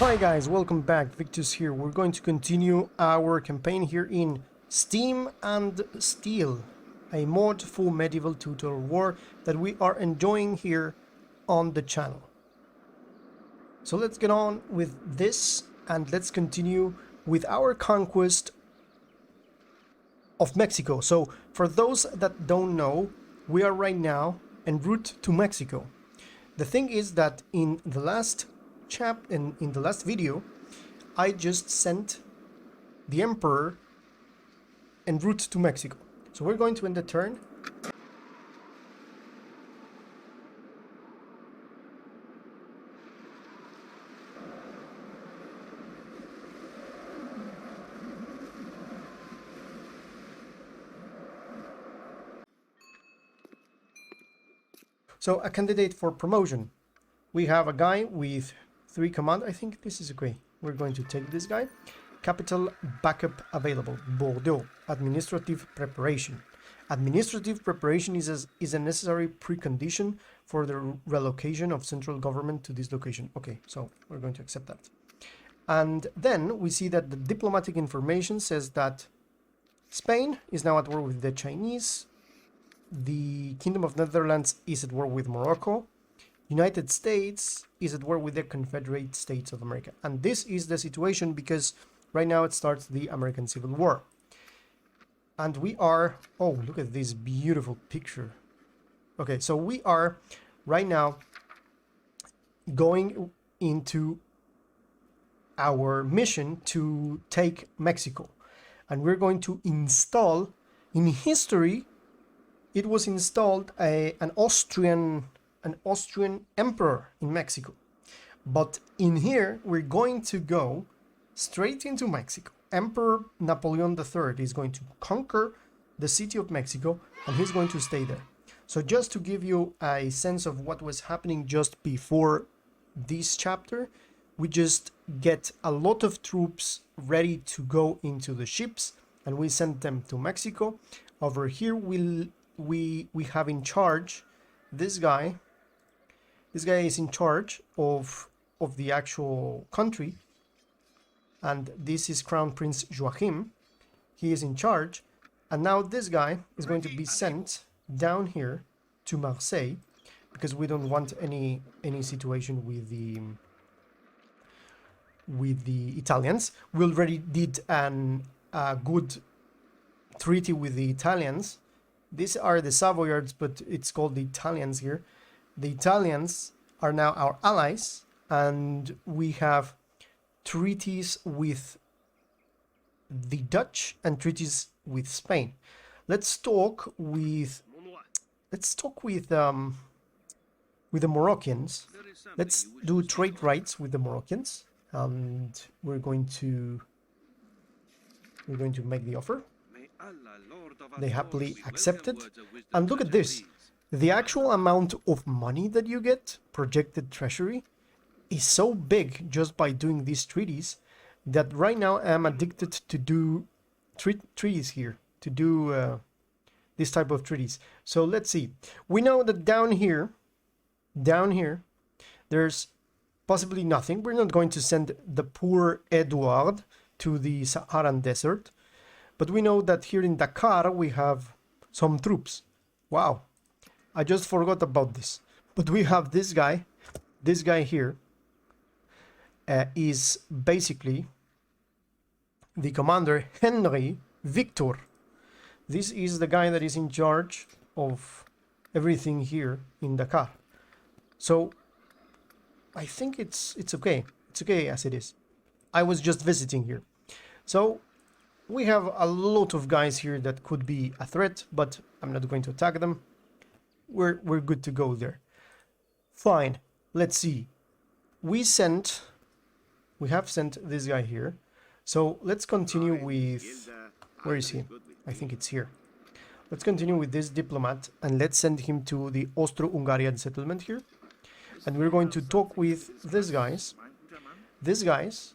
Hi guys, welcome back. Victus here. We're going to continue our campaign here in Steam and Steel, a mod for medieval total war that we are enjoying here on the channel. So let's get on with this and let's continue with our conquest of Mexico. So for those that don't know, we are right now en route to Mexico. The thing is that in the last in the last video, I just sent the Emperor en route to Mexico. So we're going to end the turn. So a candidate for promotion. We have a guy with 3 command. I think this is okay. We're going to take this guy. Capital backup available. Bordeaux. Administrative preparation. Administrative preparation is a necessary precondition for the relocation of central government to this location. Okay, so we're going to accept that. And then we see that the diplomatic information says that Spain is now at war with the Chinese. The Kingdom of Netherlands is at war with Morocco. United States is at war with the Confederate States of America. And this is the situation because right now it starts the American Civil War. And we are... Oh, look at this beautiful picture. Okay, so we are right now going into our mission to take Mexico. And we're going to install... In history, it was installed an Austrian emperor in Mexico. But in here, we're going to go straight into Mexico. Emperor Napoleon III is going to conquer the city of Mexico and he's going to stay there. So just to give you a sense of what was happening just before this chapter, we just get a lot of troops ready to go into the ships and we send them to Mexico. Over here, we have in charge this guy. This guy is in charge of the actual country, and this is Crown Prince Joachim. He is in charge, and now this guy is going to be sent down here to Marseille because we don't want any situation with the Italians. We already did a good treaty with the Italians. These are the Savoyards, but it's called the Italians here. The Italians are now our allies, and we have treaties with the Dutch and treaties with Spain. Let's talk with the Moroccans. Let's do trade rights with the Moroccans, and we're going to make the offer. They happily accepted. And look at this. The actual amount of money that you get, projected treasury, is so big just by doing these treaties that right now I'm addicted to do treaties here, to do this type of treaties. So let's see. We know that down here, there's possibly nothing. We're not going to send the poor Edward to the Saharan desert. But we know that here in Dakar we have some troops. Wow, I just forgot about this. But we have this guy here is basically the commander Henry Victor. This is the guy that is in charge of everything here in Dakar. So I think it's okay. It's okay as it is. I was just visiting here. So we have a lot of guys here that could be a threat, but I'm not going to attack them. We're good to go there. Fine. Let's see. We have sent this guy here. So let's continue with... Where is he? I think it's here. Let's continue with this diplomat and let's send him to the Austro-Hungarian settlement here. And we're going to talk with these guys. These guys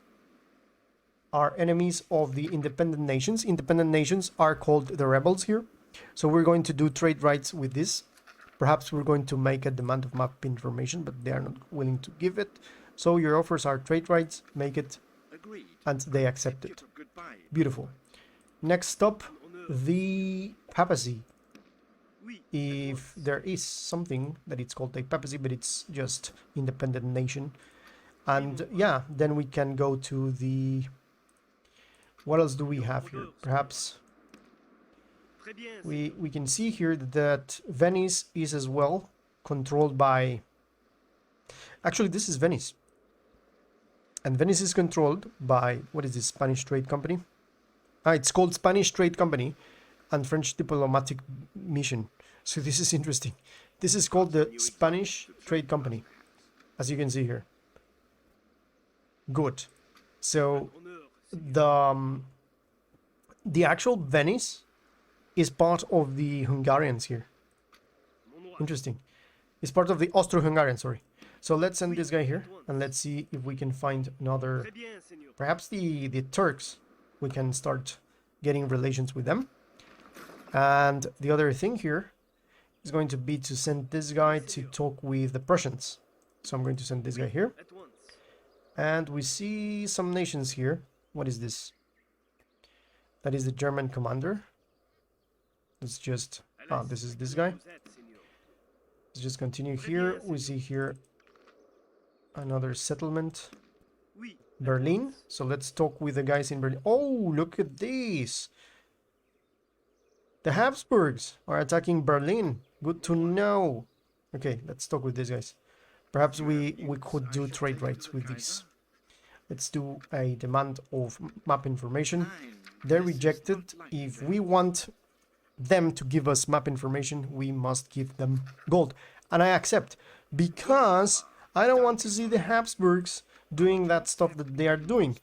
are enemies of the independent nations. Independent nations are called the rebels here. So we're going to do trade rights with this. Perhaps we're going to make a demand of map information, but they are not willing to give it. So your offers are trade rights, make it, Agreed. and they accept it. Goodbye. Beautiful. Next stop, the papacy. Oui. If there is something that it's called a papacy, but it's just independent nation. And yeah, then we can go to the... What else do we have here? Perhaps we can see here that Venice is as well controlled by... Actually, this is Venice. And Venice is controlled by... What is this? Spanish Trade Company? It's called Spanish Trade Company and French Diplomatic Mission. So this is interesting. This is called the Spanish Trade Company, as you can see here. Good. So the actual Venice is part of the Hungarians here. Interesting. It's part of the Austro-Hungarian, sorry. So let's send this guy here and let's see if we can find another... Perhaps the Turks. We can start getting relations with them. And the other thing here is going to be to send this guy to talk with the Prussians. So I'm going to send this guy here. And we see some nations here. What is this? That is the German commander. Let's just... this is this guy. Let's just continue here. We see here another settlement. Berlin. So let's talk with the guys in Berlin. Oh, look at this. The Habsburgs are attacking Berlin. Good to know. Okay, let's talk with these guys. Perhaps we could do trade rights with these. Let's do a demand of map information. They're rejected. If we want them to give us map information, we must give them gold. And I accept, because I don't want to see the Habsburgs doing that stuff that they are doing.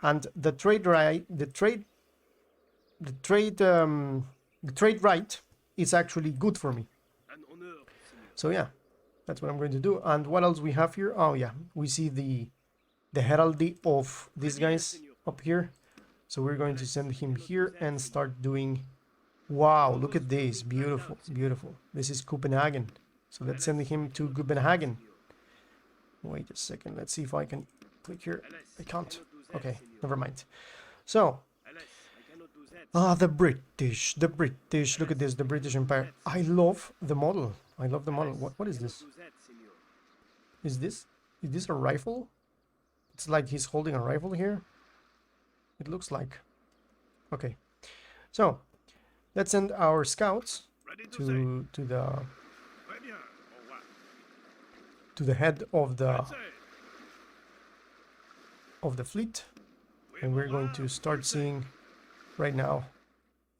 And the trade right is actually good for me. So yeah, that's what I'm going to do. And what else we have here? Oh yeah, we see the heraldry of these guys up here. So we're going to send him here and start doing... Wow, look at this. Beautiful, beautiful. This is Copenhagen. So let's send him to Copenhagen. Wait a second. Let's see if I can click here. I can't. Okay, never mind. So, the British. Look at this, the British Empire. I love the model. I love the model. What is this? Is this a rifle? It's like he's holding a rifle here. It looks like. Okay. So, let's send our scouts to the head of the fleet, and we're going to start seeing right now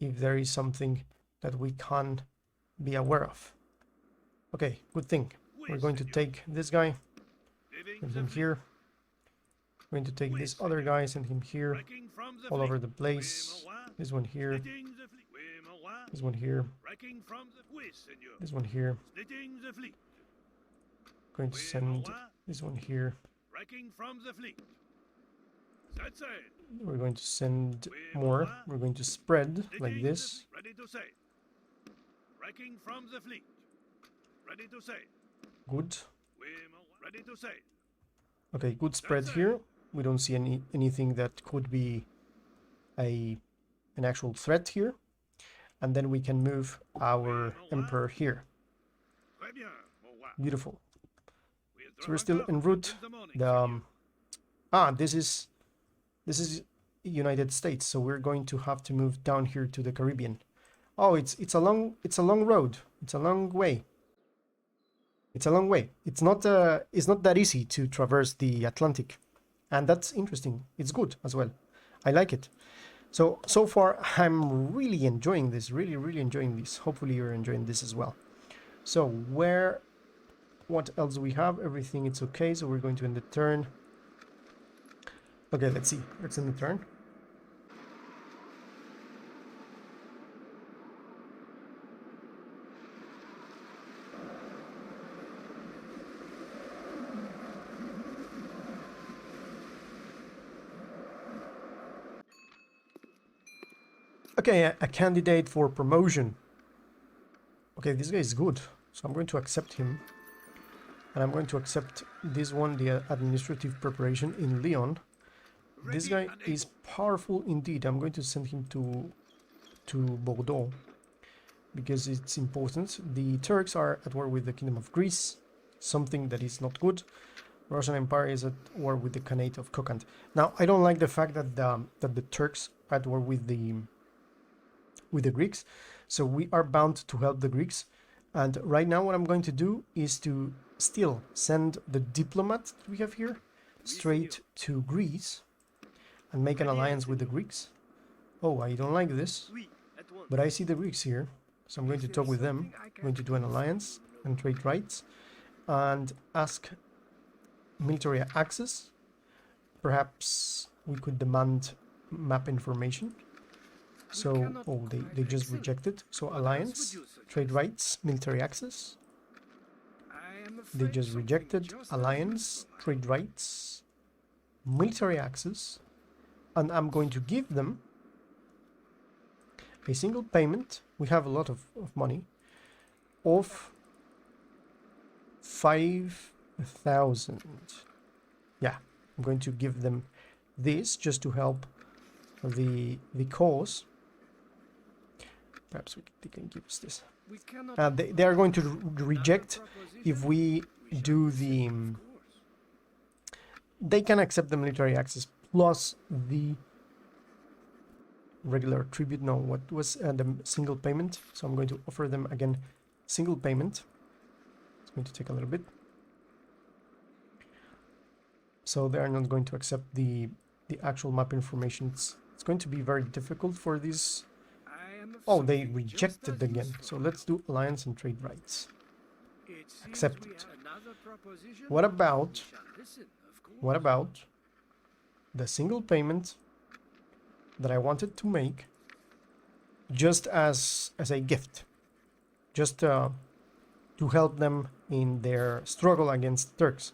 if there is something that we can be aware of. Okay, good thing. We're going to take this guy, send him here. We're going to take this other guy, send him here, all over the place. This one here. This one here. This one here. Going to send this one here. We're going to send more. We're going to spread like this. Good. Okay, good spread here. We don't see anything that could be an actual threat here. And then we can move our emperor here. Beautiful. So we're still en route. This is United States, so we're going to have to move down here to the Caribbean. Oh, it's a long road. It's a long way. It's a long way. It's not that easy to traverse the Atlantic, and that's interesting. It's good as well. I like it. So far I'm really enjoying this. Really enjoying this. Hopefully you're enjoying this as well. So what else do we have? Everything it's okay. So we're going to end the turn. Okay, let's see. Let's end the turn. Okay, a candidate for promotion. Okay, this guy is good, so I'm going to accept him. And I'm going to accept this one, the administrative preparation in Lyon. This guy is powerful indeed. I'm going to send him to Bordeaux because it's important. The Turks are at war with the Kingdom of Greece, something that is not good. Russian Empire is at war with the Khanate of Kokand. Now, I don't like the fact that the Turks are at war with the Greeks, so we are bound to help the Greeks. And right now, what I'm going to do is to still send the diplomat that we have here straight to Greece and make an alliance with the Greeks. Oh, I don't like this, but I see the Greeks here, so I'm going to talk with them. I'm going to do an alliance and trade rights and ask military access. Perhaps we could demand map information. So, oh, they just rejected. So alliance, trade rights, military access. They just rejected alliance, trade rights, military access. And I'm going to give them a single payment. We have a lot of money of 5,000. Yeah, I'm going to give them this just to help the cause. Perhaps they can give us this. They are going to reject if we do the... They can accept the military access plus the regular tribute. No, what was the single payment? So I'm going to offer them again single payment. It's going to take a little bit. So they are not going to accept the actual map information. It's going to be very difficult for this. Oh, they rejected again. So let's do alliance and trade rights. Accepted. What about the single payment that I wanted to make just as a gift, just to help them in their struggle against Turks?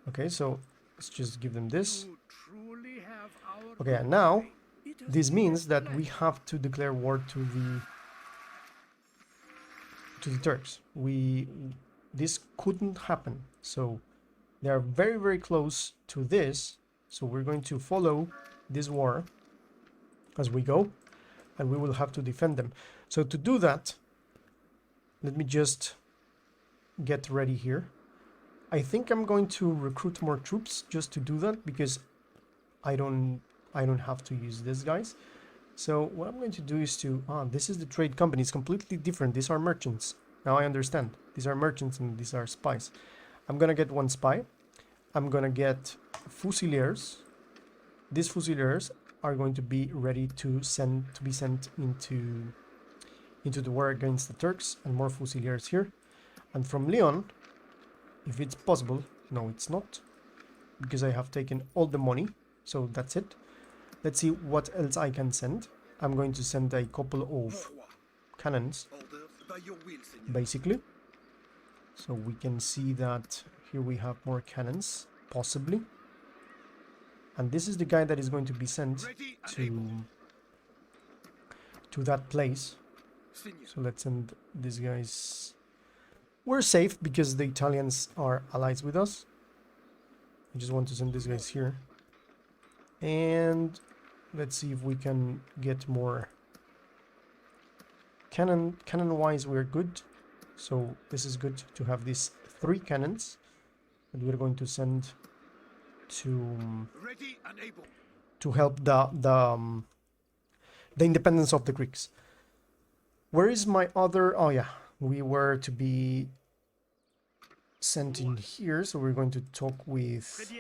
Okay, so let's just give them this. Okay, and now this means that we have to declare war to the Turks. This couldn't happen, so they are very, very close to this. So we're going to follow this war as we go, and we will have to defend them. So to do that, let me just get ready here. I think I'm going to recruit more troops just to do that, because I don't have to use these guys. So what I'm going to do is to... this is the trade company. It's completely different. These are merchants. Now I understand. These are merchants and these are spies. I'm gonna get one spy. I'm gonna get fusiliers. These fusiliers are going to be ready to be sent into the war against the Turks, and more fusiliers here. And from Lyon, if it's possible... No, it's not, because I have taken all the money. So that's it. Let's see what else I can send. I'm going to send a couple of cannons, basically. So we can see that here we have more cannons, possibly. And this is the guy that is going to be sent to that place. So let's send these guys. We're safe because the Italians are allies with us. I just want to send these guys here. And let's see if we can get more cannon-wise. We're good, so this is good to have these 3 cannons that we're going to send to help the independence of the Greeks. Where is my other... Oh yeah, we were to be sent in here, so we're going to talk with...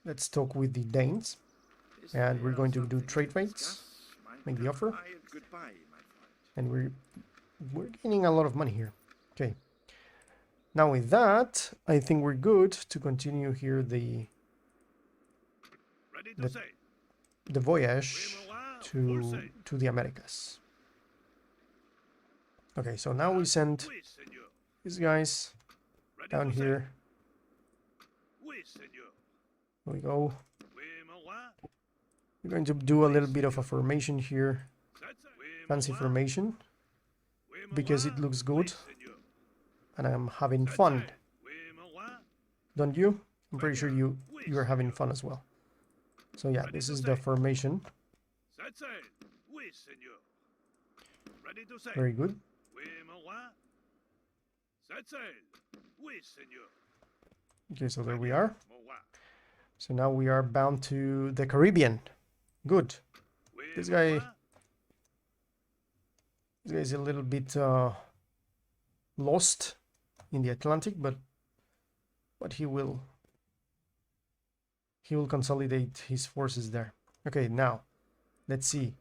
Let's talk with the Danes, and we're going to do trade rates, make the offer, and we're gaining a lot of money here. Okay, now with that, I think we're good to continue here the voyage to the Americas. Okay, so now we send these guys down here. There we go. We're going to do a little bit of a formation here. Fancy formation, because it looks good. and I'm having fun. Don't you? I'm pretty sure you're having fun as well. So yeah, this is the formation. Very good. Okay, so there we are. So now we are bound to the Caribbean. Good. This guy is a little bit lost in the Atlantic, but he will consolidate his forces there. Okay, now let's see.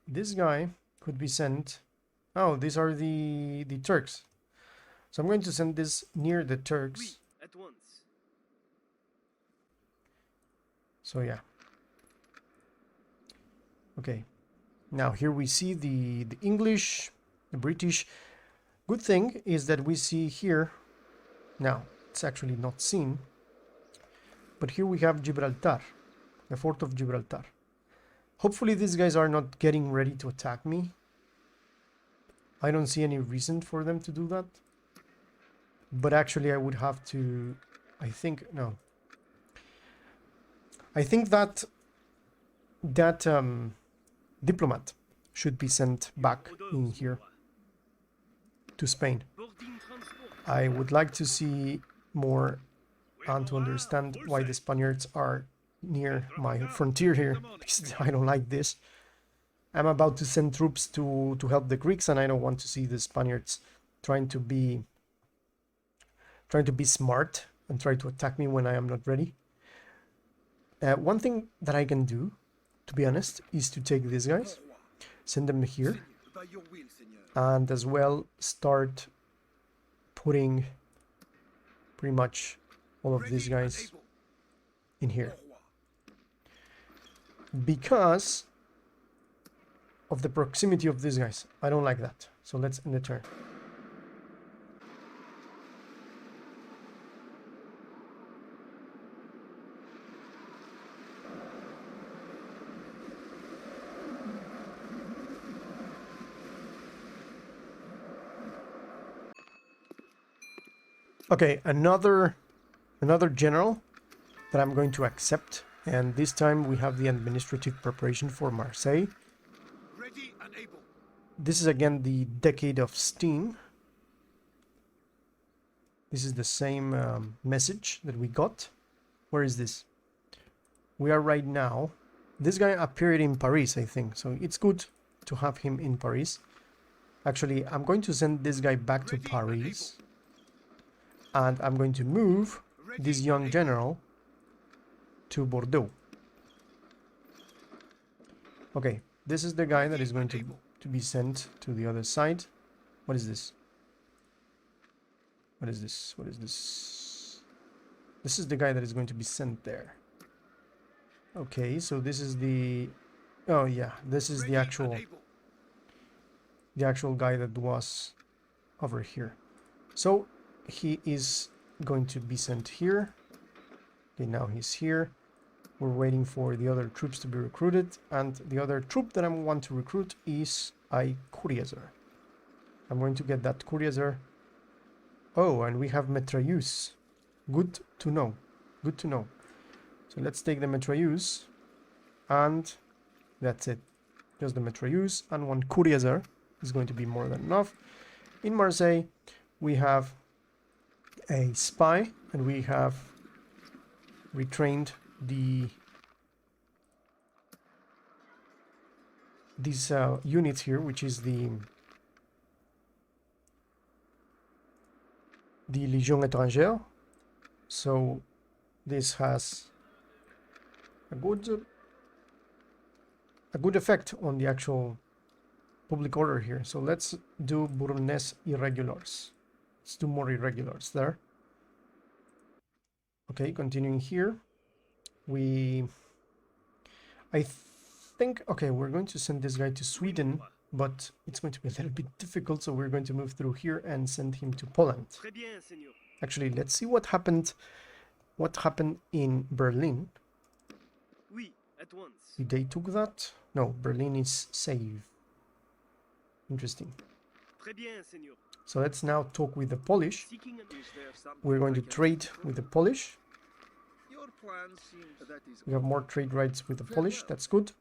This guy could be sent. Oh, these are the Turks. So I'm going to send this near the Turks. So yeah. Okay. Now here we see the English, the British. Good thing is that we see here. Now it's actually not seen. But here we have Gibraltar, the fort of Gibraltar. Hopefully these guys are not getting ready to attack me. I don't see any reason for them to do that. But actually I would have to, I think that diplomat should be sent back in here to Spain. I would like to see more and to understand why the Spaniards are near my frontier here, because I don't like this. I'm about to send troops to help the Greeks, and I don't want to see the Spaniards trying to be smart and try to attack me when I am not ready. One thing that I can do, to be honest, is to take these guys, send them here, and as well start putting pretty much all of these guys in here, because of the proximity of these guys. I don't like that. So let's end the turn. Okay, another general that I'm going to accept, and this time we have the administrative preparation for Marseille. Ready and able. This is again the Decade of Steam. This is the same message that we got. Where is this? We are right now. This guy appeared in Paris, I think, so it's good to have him in Paris. Actually, I'm going to send this guy back to Paris. And I'm going to move this young general to Bordeaux. Okay, this is the guy that is going to be sent to the other side. What is this? What is this? What is this? This is the guy that is going to be sent there. Okay, so this is the... Oh yeah, this is the actual guy that was over here. So he is going to be sent here. Okay, now he's here. We're waiting for the other troops to be recruited, and the other troop that I want to recruit is a cuirassier. I'm going to get that cuirassier. Oh, and we have mitrailleuse. Good to know. Good to know. So let's take the mitrailleuse, and that's it. Just the mitrailleuse and one cuirassier is going to be more than enough. In Marseille, we have a spy, and we have retrained these units here, which is the Légion étrangère. So this has a good effect on the actual public order here. So let's do Bourgneys irregulars. Let's do more irregulars there. Okay, continuing here. I think, okay, we're going to send this guy to Sweden, but it's going to be a little bit difficult, so we're going to move through here and send him to Poland. Actually, let's see what happened in Berlin. They took that? No, Berlin is safe. Interesting. Très bien, Seigneur. So let's now talk with the Polish. Seeking an We're going to trade with the Polish. Your plan seems that is We have more trade rights with the Polish. That's good.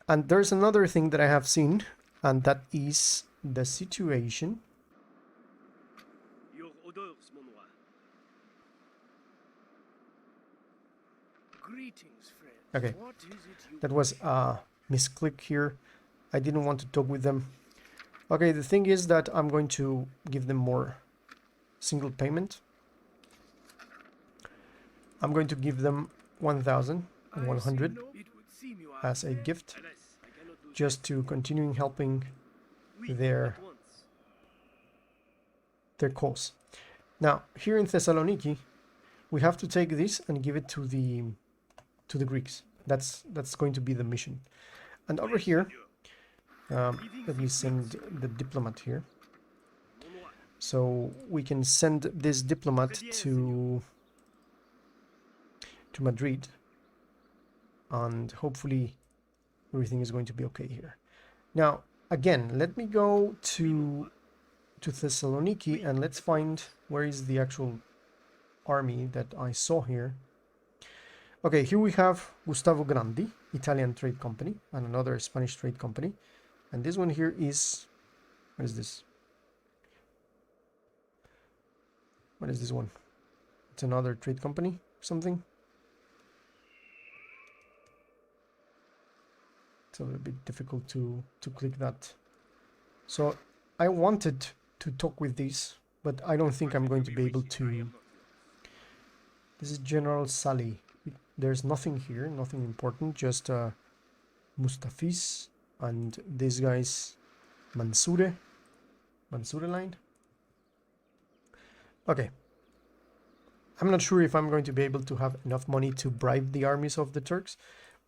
And there's another thing that I have seen, and that is the situation. your orders, mon roi. greetings, friend. Okay, What is it you that was a misclick here. I didn't want to talk with them. Okay, the thing is that I'm going to give them more single payment. I'm going to give them 1,100 It would seem you are as a gift, Alas, I cannot lose just to continuing helping Oui, their at once. cause. Now, here in Thessaloniki, we have to take this and give it to the Greeks. That's going to be the mission. And over here, let me send the diplomat here, Mon roi. so we can send this diplomat to Madrid, and hopefully everything is going to be okay here. Now, again, let me go to Thessaloniki and let's find where is the actual army that I saw here. Okay, here we have Gustavo Grandi, Italian trade company, and another Spanish trade company. And this one here is, what is this? What is this one? It's another trade company, something. It's a little bit difficult to click that. So I wanted to talk with these, but I don't think I'm going to be able to. This is General Sally. There's nothing here, nothing important, just Mustafis and this guy's Mansoure line. Okay. I'm not sure if I'm going to be able to have enough money to bribe the armies of the Turks,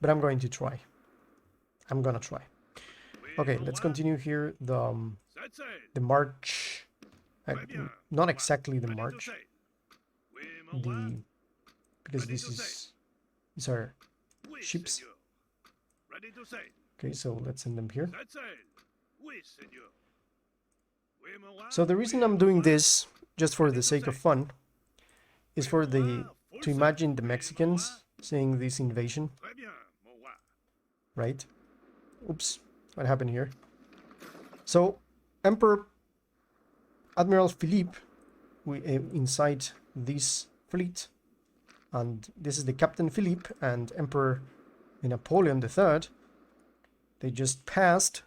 but I'm going to try. I'm gonna try. Okay, let's continue here. The march, not exactly the march, because these are ships. ready to say? Okay, so let's send them here. Set sail. Oui, Seigneur. Oui, mon roi. So the reason I'm doing this, just for the sake of fun, is for to imagine the Mexicans seeing this invasion, Très bien, mon roi. right? Oops, what happened here? So Emperor Admiral Philippe, inside this fleet, and this is the Captain Philippe and Emperor Napoleon III. They just passed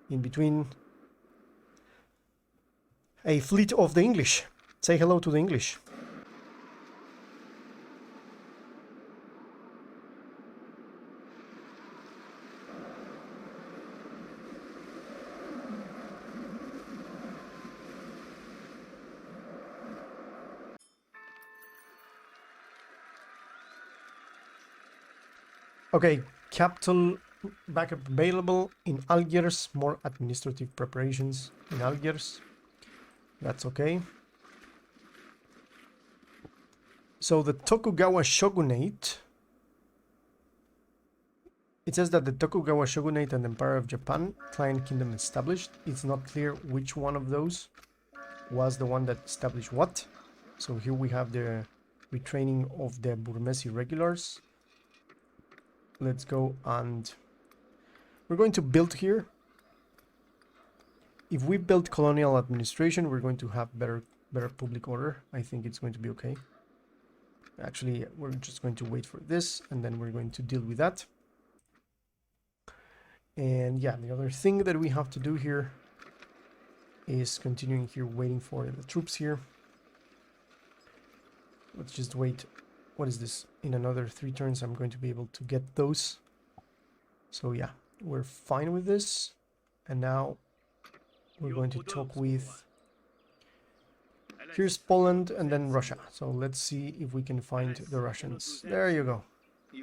in between a fleet of the English. Say hello to the English. Okay, capital backup available in Algiers, more administrative preparations in Algiers. That's okay. So the Tokugawa shogunate, it says that the Tokugawa shogunate and Empire of Japan, client kingdom established. It's not clear which one of those was the one that established what. So here we have the retraining of the Burmese regulars. Let's go, and we're going to build here. If we build colonial administration, we're going to have better public order. I think it's going to be okay. Actually, we're just going to wait for this, and then we're going to deal with that. And yeah, the other thing that we have to do here is continuing here, waiting for the troops here. Let's just wait. What is this? In another 3 turns, I'm going to be able to get those. So yeah, we're fine with this. And now we're going to talk with... Here's Poland and then Russia. So let's see if we can find the Russians. There you go.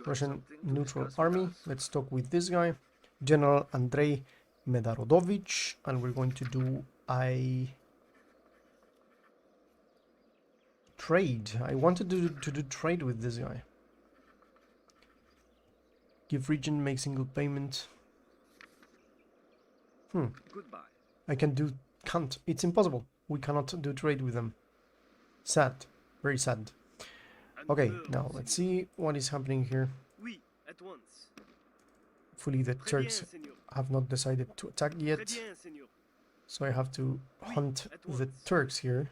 Russian neutral army. Let's talk with this guy, General Andrei Medarodovich, and we're going to do a trade. I wanted to do trade with this guy. Give region, make single payment. Goodbye. can't. It's impossible. We cannot do trade with them. Sad. Very sad. Okay, now let's see what is happening here. Oui, at once. Hopefully the Très bien, Turks Seigneur. have not decided to attack Très yet. bien, Seigneur. So I have to hunt at the once. Turks here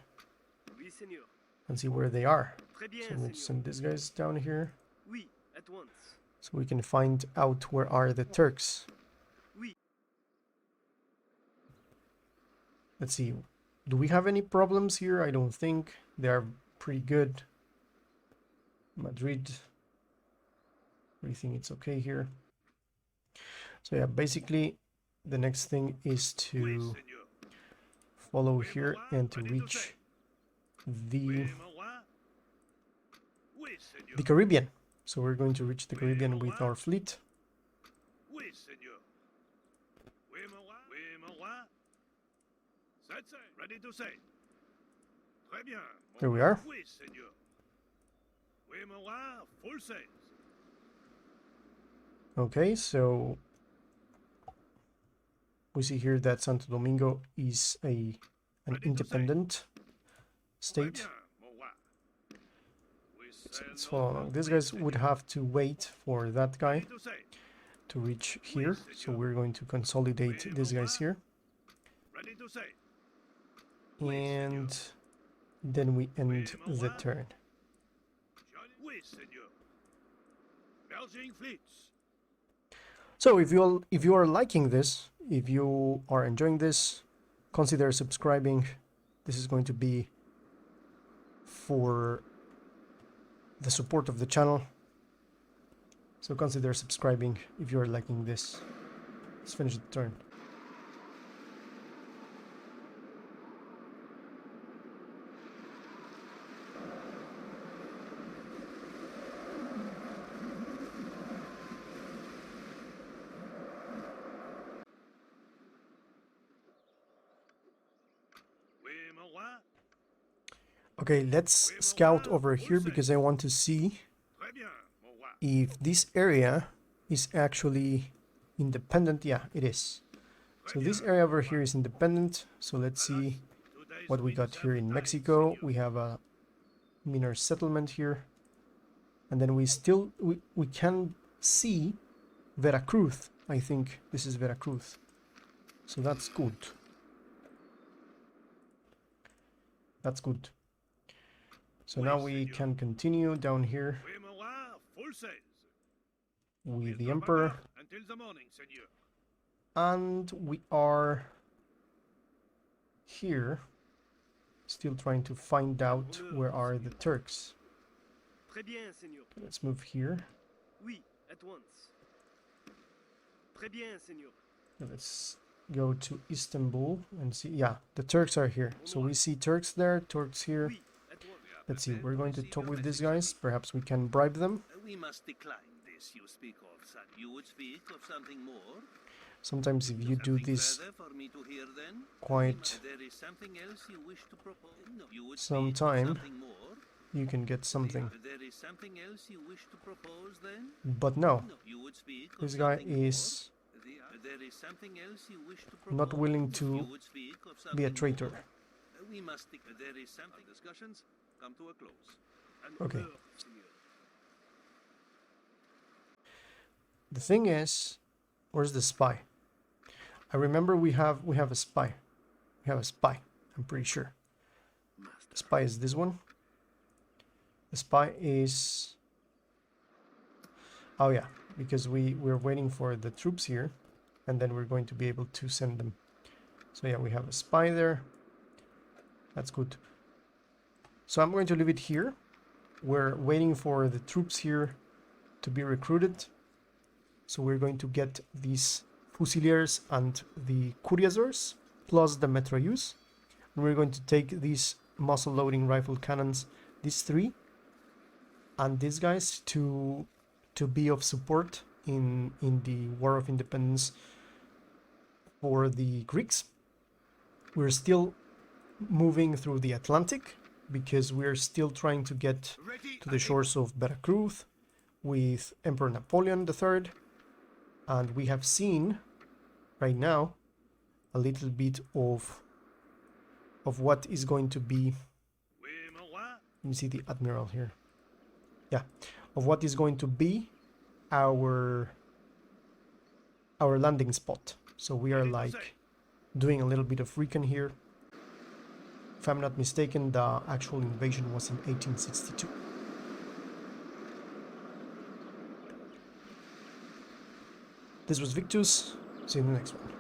Oui, Seigneur. and see where they are. Très bien, So we'll Seigneur. send these guys down here Oui, at once. so we can find out where are the Turks. Oui. Let's see. Do we have any problems here? I don't think. They are pretty good. Madrid. Everything it's okay here. So yeah, basically the next thing is Oui, to Seigneur. follow here and to reach the Oui, mon roi. Oui, Seigneur. Caribbean. So we're going to reach the Caribbean with our fleet. Oui, Seigneur. Oui, mon roi. Oui, mon roi. Set sail. Ready to sail. Très bien. mon There we roi. are. Oui, Seigneur. Oui, mon roi. Full sails. Okay, so we see here that Santo Domingo is an independent Très state. bien, mon roi. We So sail let's follow along. northward. These Oui, guys would Seigneur. have to wait for that guy Ready to sail. to reach here. So we're going to consolidate these guys here. Ready to sail. And then we end the turn. Oui, Seigneur. Belging fleets. So if you are liking this, if you are enjoying this, consider subscribing. This is going to be for the support of the channel. So consider subscribing if you are liking this. Let's finish the turn. Oui, mon roi. Okay, let's scout over here because I want to see Très bien, mon roi. if this area is actually independent. Yeah, it is. So this area over here is independent. So let's see Today's what we got winds here have in died, Mexico. Seigneur. We have a minor settlement here. And then we can see Veracruz. I think this is Veracruz. So that's good. That's good. So now we can continue down here Oui, mon roi. Full sails. with the Stop Emperor. about until the morning, Seigneur. And we are here still trying to find out where are the Turks. Très bien, Seigneur. Let's move here. Oui, at once. Très bien, Seigneur. Let's go to Istanbul and see. Yeah, the Turks are here. So we see Turks there, Turks here. Oui, at once. Let's see, we're going to talk with these guys. Perhaps we can bribe them. We must decline this you speak of, son. You would speak of something more? Sometimes if you do Something this further for me to hear then? quite There is something else you wish to propose? No, you would some speak of time, something more? you can get something. There is something else you wish to propose then? But no, No, you would speak of this guy something is more? There is something else you wish to propose? not willing You to would speak of be a something traitor. more? We must there is something discussions come to a close. An Okay. heure, Seigneur. The thing is, where's the spy? I remember we have a spy. We have a spy, I'm pretty sure. The spy is this one. The spy is... Oh yeah, because we're waiting for the troops here, and then we're going to be able to send them. So yeah, we have a spy there. That's good. So I'm going to leave it here. We're waiting for the troops here to be recruited. So we're going to get these Fusiliers and the Cuirassiers, plus the Metrayus. And we're going to take these muzzle-loading rifle cannons, these three, and these guys to be of support in the War of Independence for the Greeks. We're still moving through the Atlantic because we're still trying to get to the shores of Veracruz with Emperor Napoleon III. And we have seen right now a little bit of what is going to be. Oui, mon roi. Let me see the admiral here. Yeah, of what is going to be our landing spot. So we are like doing a little bit of recon here. If I'm not mistaken, the actual invasion was in 1862. This was Victus. See you in the next one.